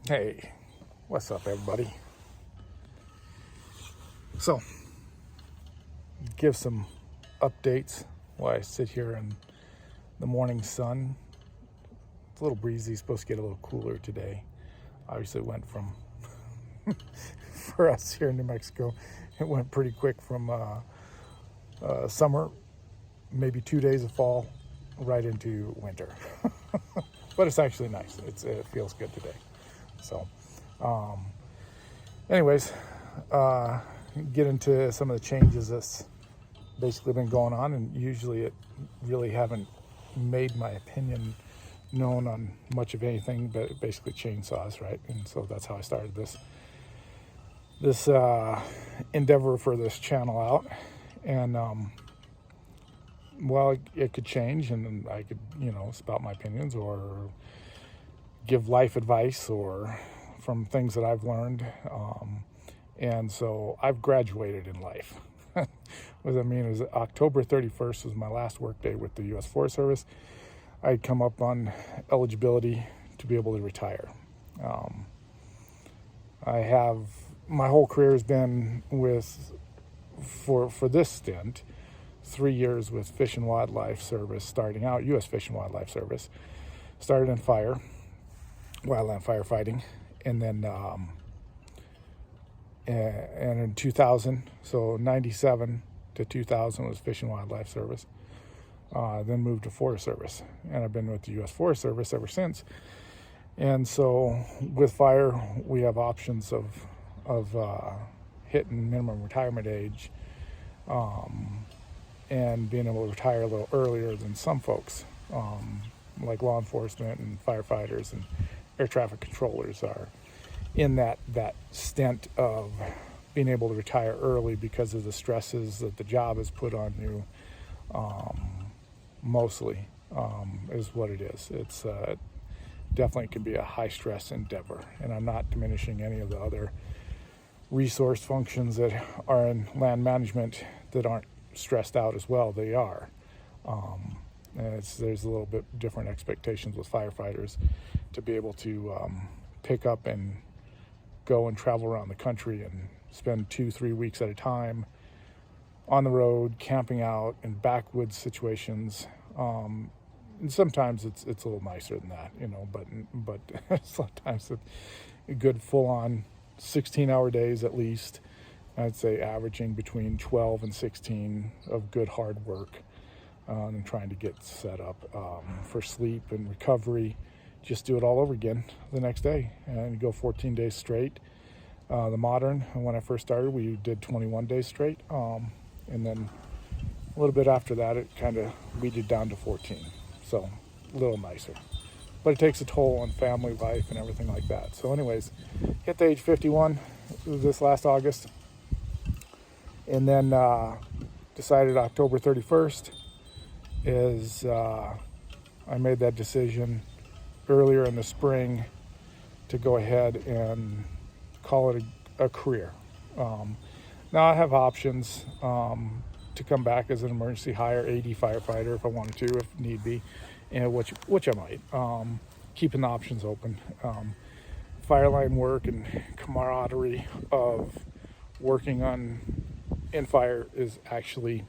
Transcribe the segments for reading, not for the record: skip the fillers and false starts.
Hey, what's up, everybody? So, give some updates while I sit here in the morning sun. It's a little breezy, supposed to get a little cooler today. Obviously, it went from, for us here in New Mexico, it went pretty quick from summer, maybe 2 days of fall, right into winter. But it's actually nice. It feels good today. So, anyways, get into some of the changes that's basically been going on, and usually it really haven't made my opinion known on much of anything, but basically chainsaws, right? And so that's how I started this endeavor for this channel out. And well, it could change, and I could, spout my opinions or give life advice or from things that I've learned. And so I've graduated in life. What I mean is October 31st was my last work day with the U.S. Forest Service. I'd come up on eligibility to be able to retire. My whole career has been for this stint, 3 years with Fish and Wildlife Service, starting out, U.S. Fish and Wildlife Service. Started in wildland firefighting, and then and in 2000, so 97 to 2000 was Fish and Wildlife Service. Then moved to Forest Service, and I've been with the U.S. Forest Service ever since. And so with fire, we have options of hitting minimum retirement age, and being able to retire a little earlier than some folks, like law enforcement and firefighters and air traffic controllers are in that stint of being able to retire early because of the stresses that the job has put on you. Mostly is what it is. It's definitely can be a high stress endeavor, and I'm not diminishing any of the other resource functions that are in land management that aren't stressed out as well. They are. There's a little bit different expectations with firefighters to be able to pick up and go and travel around the country and spend 2-3 weeks at a time on the road, camping out in backwoods situations. And sometimes it's a little nicer than that, but sometimes it's a good full-on 16-hour days at least. I'd say averaging between 12 and 16 of good hard work, and trying to get set up for sleep and recovery. Just do it all over again the next day and go 14 days straight. The modern, when I first started, we did 21 days straight. And then a little bit after that, it kind of weeded down to 14. So a little nicer. But it takes a toll on family life and everything like that. So anyways, hit the age 51 this last August. And then decided October 31st is I made that decision earlier in the spring to go ahead and call it a career. Now I have options to come back as an emergency hire AD firefighter if I wanted to, if need be, and which I might. Keeping the options open. Fireline work and camaraderie of working in fire is actually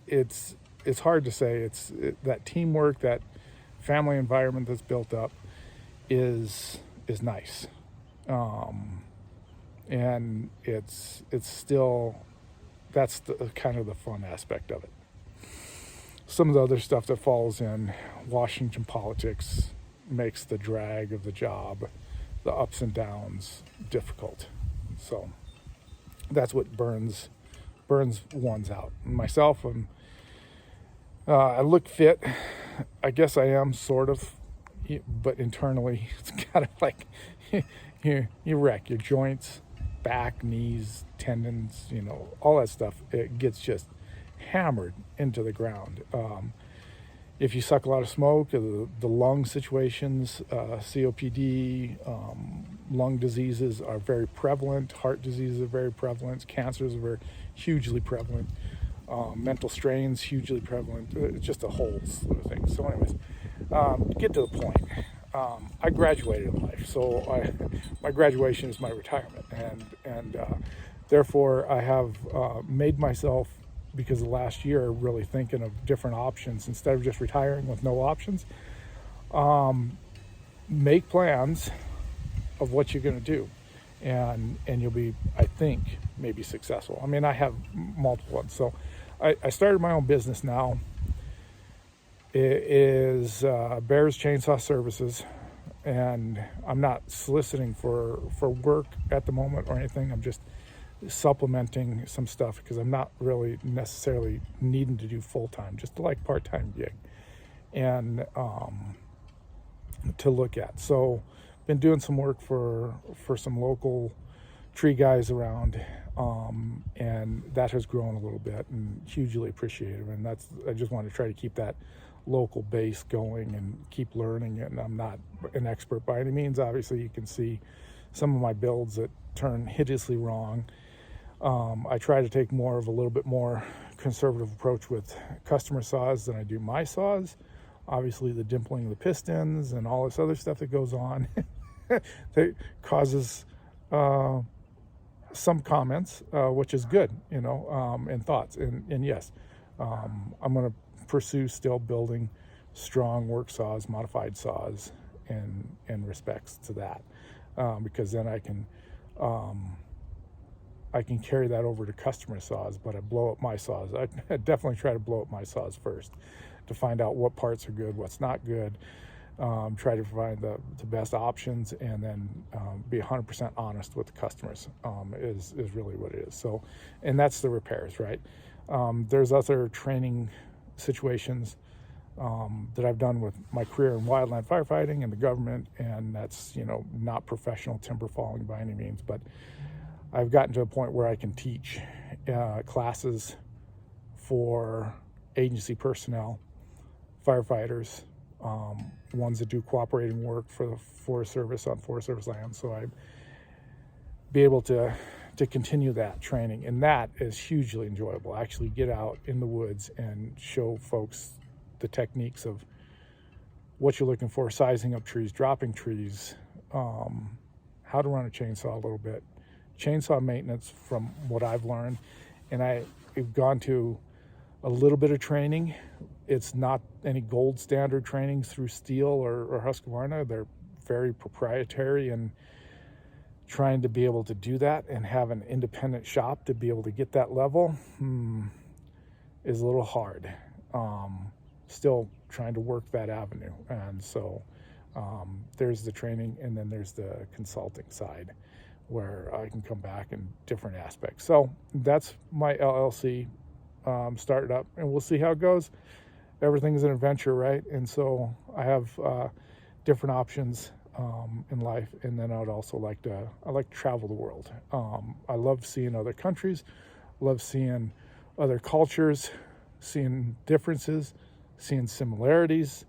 it's hard to say. That teamwork, that family environment that's built up is nice. And it's still, that's the kind of the fun aspect of it. Some of the other stuff that falls in Washington politics makes the drag of the job, the ups and downs, difficult. So that's what burns ones out. Myself, I look fit. I guess I am sort of, but internally it's kind of like you wreck your joints, back, knees, tendons, all that stuff. It gets just hammered into the ground. If you suck a lot of smoke, the lung situations, COPD, lung diseases are very prevalent. Heart diseases are very prevalent. Cancers are very hugely prevalent. Mental strains hugely prevalent. It's just a whole slew of things. So anyways, get to the point. I graduated in life, so my graduation is my retirement, and therefore I have made myself, because the last year, really thinking of different options instead of just retiring with no options. Make plans of what you're going to do, and you'll be, I think, maybe successful. I mean, I have multiple ones. So I started my own business now. It is Bears Chainsaw Services, and I'm not soliciting for work at the moment or anything. I'm just supplementing some stuff because I'm not really necessarily needing to do full-time, just like part-time gig, and to look at. So been doing some work for some local tree guys around, and that has grown a little bit, and hugely appreciative. And I just want to try to keep that local base going and keep learning. And I'm not an expert by any means. Obviously, you can see some of my builds that turn hideously wrong. I try to take more of a little bit more conservative approach with customer saws than I do my saws. Obviously, the dimpling of the pistons and all this other stuff that goes on that causes some comments, which is good, and thoughts. And yes, I'm going to pursue still building strong work saws, modified saws, and respects to that, because then I can carry that over to customer saws. But I blow up my saws. I definitely try to blow up my saws first to find out what parts are good, what's not good. Try to provide the best options, and then be 100% honest with the customers, is really what it is. So, and that's the repairs, right? There's other training situations that I've done with my career in wildland firefighting and the government, and that's not professional timber falling by any means, but I've gotten to a point where I can teach classes for agency personnel, firefighters, ones that do cooperating work for the Forest Service on Forest Service land. So I'd be able to continue that training, and that is hugely enjoyable. Actually get out in the woods and show folks the techniques of what you're looking for, sizing up trees, dropping trees, how to run a chainsaw a little bit, chainsaw maintenance from what I've learned. And I've gone to a little bit of training. It's not any gold standard trainings through Steel or Husqvarna. They're very proprietary, and trying to be able to do that and have an independent shop to be able to get that level is a little hard. Still trying to work that avenue. And so there's the training, and then there's the consulting side where I can come back in different aspects. So that's my LLC started up, and we'll see how it goes. Everything's an adventure, right? And so I have different options in life, and then I like to travel the world. I love seeing other countries, love seeing other cultures, seeing differences, seeing similarities.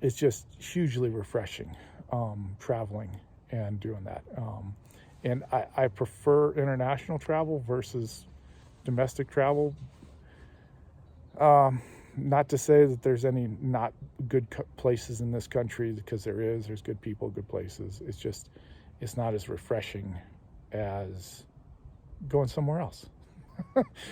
It's just hugely refreshing traveling and doing that. And I prefer international travel versus domestic travel. Not to say that there's any not good places in this country, because there's good people, good places. It's just, it's not as refreshing as going somewhere else,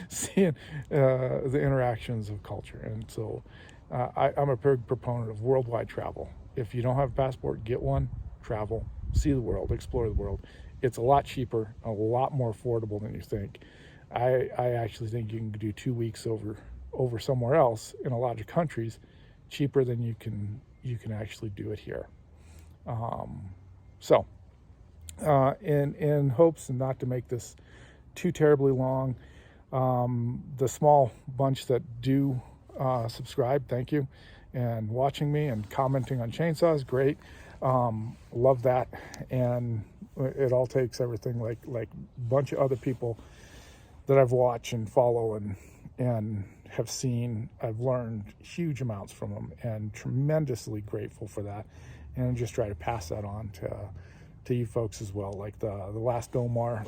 seeing the interactions of culture. And so I'm a big proponent of worldwide travel. If you don't have a passport, get one, travel, see the world, explore the world. It's a lot cheaper, a lot more affordable than you think. I actually think you can do 2 weeks over somewhere else in a lot of countries cheaper than you can actually do it here. So in hopes not to make this too terribly long, the small bunch that do subscribe, thank you, and watching me and commenting on chainsaws, great. Love that. And it all takes everything like a bunch of other people that I've watched and follow and have seen. I've learned huge amounts from them, and tremendously grateful for that, and just try to pass that on to you folks as well. Like the last Omar,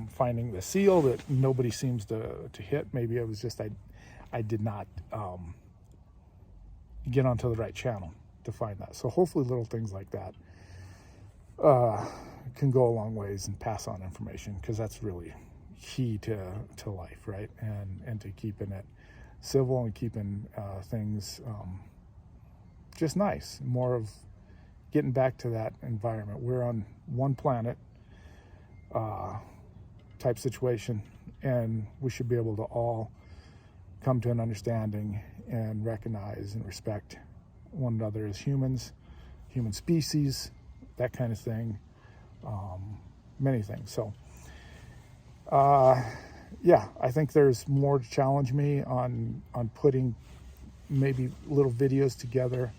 finding the seal that nobody seems to hit. Maybe it was just I did not get onto the right channel. to find that. So hopefully little things like that can go a long ways and pass on information, because that's really key to life, right? And to keeping it civil and keeping things just nice, more of getting back to that environment. We're on one planet type situation, and we should be able to all come to an understanding and recognize and respect one another as humans, human species, that kind of thing, many things. So yeah, I think there's more to challenge me on putting maybe little videos together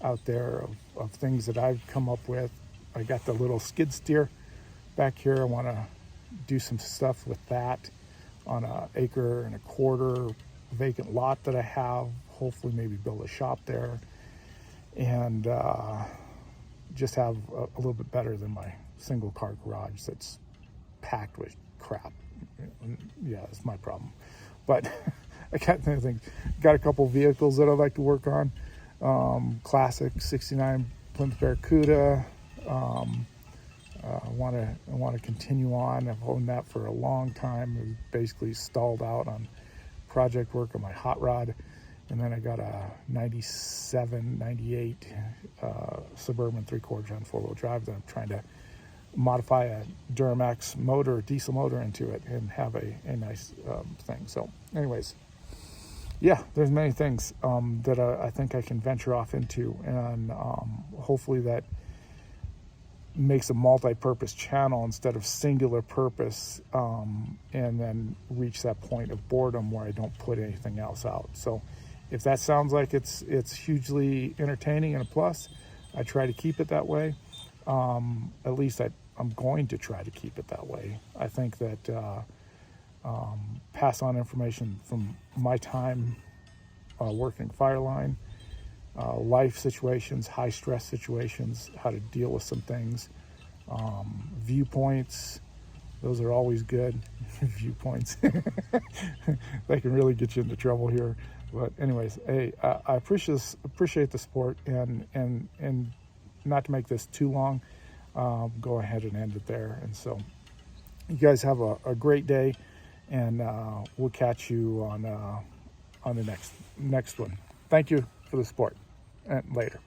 out there of things that I've come up with. I got the little skid steer back here. I want to do some stuff with that on an 1.25 acre vacant lot that I have. Hopefully maybe build a shop there, and just have a little bit better than my single car garage that's packed with crap. Yeah, that's my problem. But I got a couple vehicles that I'd like to work on. Classic 69 Plymouth Barracuda. I want to continue on. I've owned that for a long time. It was basically stalled out on project work on my hot rod. And then I got a 97, 98 Suburban 3/4 ton 4-wheel drive that I'm trying to modify a Duramax motor, diesel motor into it, and have a nice thing. So anyways, yeah, there's many things that I think I can venture off into, and hopefully that makes a multi-purpose channel instead of singular purpose, and then reach that point of boredom where I don't put anything else out. So if that sounds like it's hugely entertaining and a plus, I try to keep it that way. At least I'm going to try to keep it that way. I think that pass on information from my time working Fireline, life situations, high stress situations, how to deal with some things, viewpoints. Those are always good. Viewpoints. They can really get you into trouble here. But anyways, hey, I appreciate the support, and not to make this too long, go ahead and end it there. And so you guys have a great day, and we'll catch you on the next one. Thank you for the support, and later.